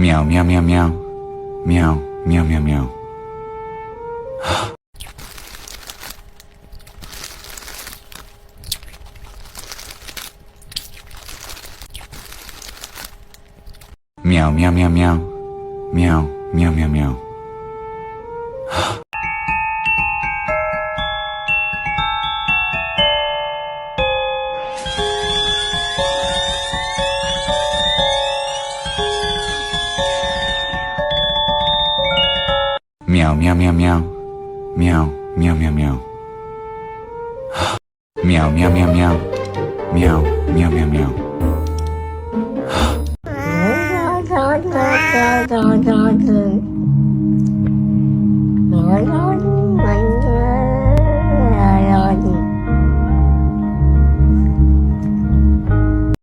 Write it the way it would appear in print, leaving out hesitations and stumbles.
Meow, meow, meow, meow. Meow, meow, meow, meow. Meow, meow, meow, meow. Meow, meow, meow, meow. Meow, meow, meow, meow. Meow, meow, meow, meow. Meow, meow, meow, meow. Meow, meow, meow, meow. Rồi